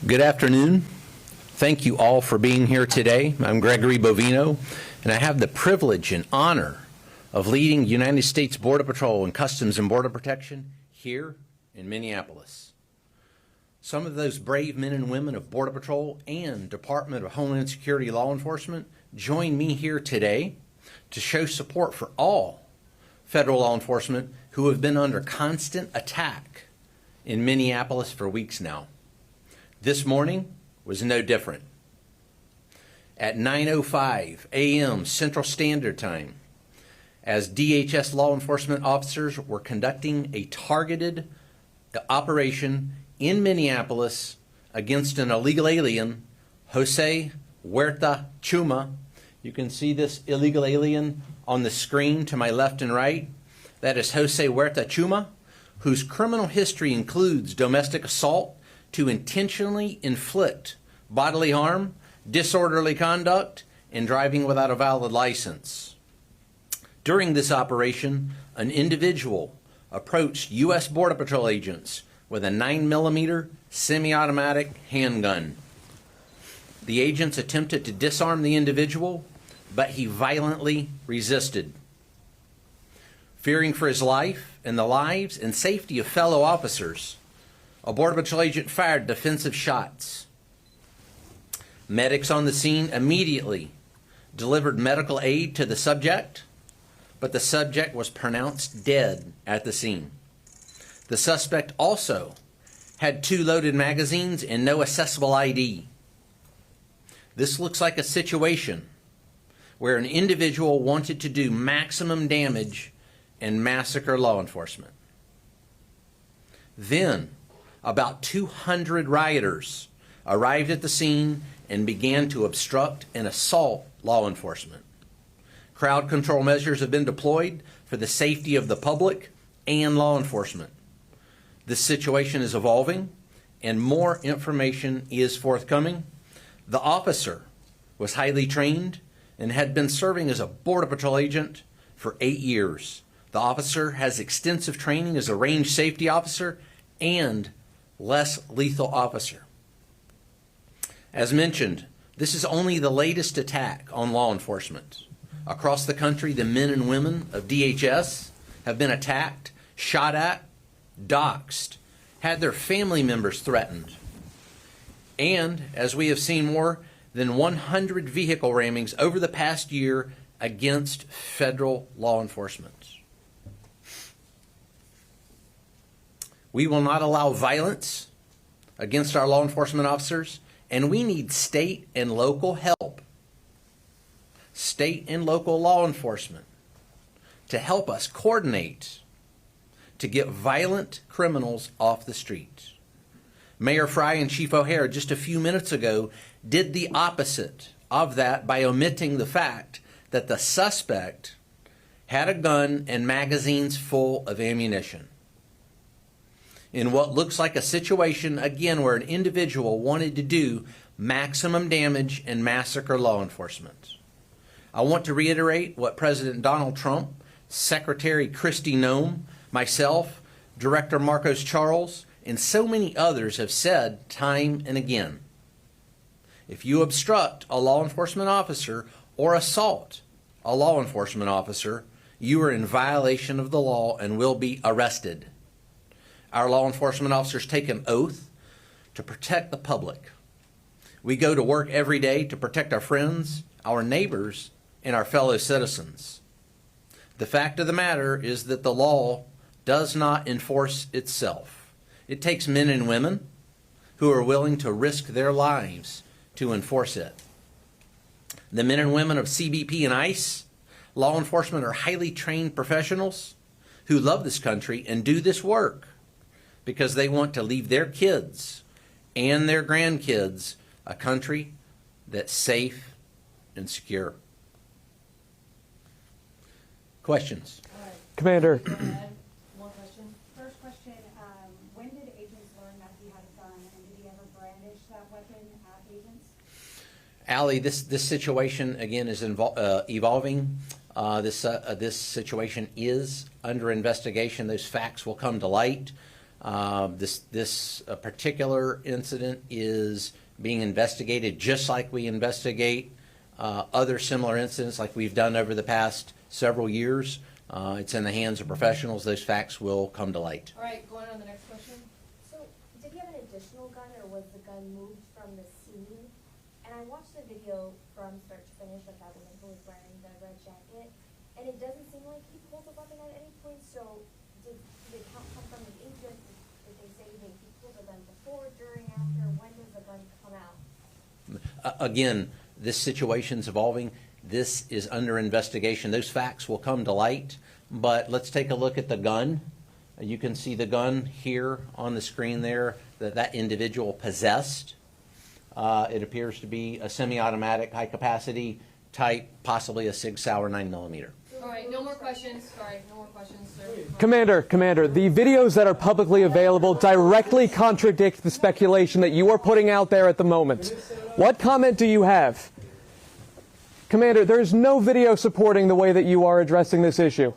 Good afternoon. Thank you all for being here today. I'm Gregory Bovino, and I have the privilege and honor of leading United States Border Patrol and Customs and Border Protection here in Minneapolis. Some of those brave men and women of Border Patrol and Department of Homeland Security law enforcement join me here today to show support for all federal law enforcement who have been under constant attack in Minneapolis for weeks now. This morning was no different. At 9:05 a.m. Central Standard Time, as DHS law enforcement officers were conducting a targeted operation in Minneapolis against an illegal alien, Jose Huerta Chuma. You can see this illegal alien on the screen to my left and right. That is Jose Huerta Chuma, whose criminal history includes domestic assault to intentionally inflict bodily harm, disorderly conduct, and driving without a valid license. During this operation, an individual approached U.S. Border Patrol agents with a 9mm semi-automatic handgun. The agents attempted to disarm the individual, but he violently resisted. Fearing for his life and the lives and safety of fellow officers, a Border Patrol agent fired defensive shots. Medics on the scene immediately delivered medical aid to the subject, but the subject was pronounced dead at the scene. The suspect also had 2 loaded magazines and no accessible ID. This looks like a situation where an individual wanted to do maximum damage and massacre law enforcement. Then, about 200 rioters arrived at the scene and began to obstruct and assault law enforcement. Crowd control measures have been deployed for the safety of the public and law enforcement. This situation is evolving and more information is forthcoming. The officer was highly trained and had been serving as a Border Patrol agent for 8 years. The officer has extensive training as a range safety officer and less lethal officer. As mentioned, this is only the latest attack on law enforcement. Across the country, the men and women of DHS have been attacked, shot at, doxxed, had their family members threatened, and, as we have seen, more than 100 vehicle rammings over the past year against federal law enforcement. We will not allow violence against our law enforcement officers, and we need state and local help, state and local law enforcement, to help us coordinate to get violent criminals off the street. Mayor Fry and Chief O'Hare just a few minutes ago did the opposite of that by omitting the fact that the suspect had a gun and magazines full of ammunition. In what looks like a situation, again, where an individual wanted to do maximum damage and massacre law enforcement. I want to reiterate what President Donald Trump, Secretary Kristi Noem, myself, Director Marcos Charles, and so many others have said time and again. If you obstruct a law enforcement officer or assault a law enforcement officer, you are in violation of the law and will be arrested. Our law enforcement officers take an oath to protect the public. We go to work every day to protect our friends, our neighbors, and our fellow citizens. The fact of the matter is that the law does not enforce itself. It takes men and women who are willing to risk their lives to enforce it. The men and women of CBP and ICE, law enforcement, are highly trained professionals who love this country and do this work because they want to leave their kids and their grandkids a country that's safe and secure. Questions? Commander. One question. First question, when did agents learn that he had a gun, and did he ever brandish that weapon at agents? Allie, this situation, again, is evolving. This situation is under investigation. Those facts will come to light. This particular incident is being investigated just like we investigate other similar incidents like we've done over the past several years. It's in the hands of professionals. Those facts will come to light. All right, going on to the next question. So, did he have an additional gun, or was the gun moved from the scene? And I watched the video from start to finish of that woman who was wearing the red jacket, and it doesn't seem like he pulled a weapon at any point. So, did the count come from the agent? Did they say that he pulled a gun before, during, after? When does the gun come out? Again, this situation's evolving. This is under investigation. Those facts will come to light, but let's take a look at the gun. You can see the gun here on the screen there that individual possessed. It appears to be a semi-automatic, high-capacity type, possibly a Sig Sauer 9mm. All right, no more questions. Sorry, no more questions, sir. Commander, the videos that are publicly available directly contradict the speculation that you are putting out there at the moment. What comment do you have? Commander, there is no video supporting the way that you are addressing this issue.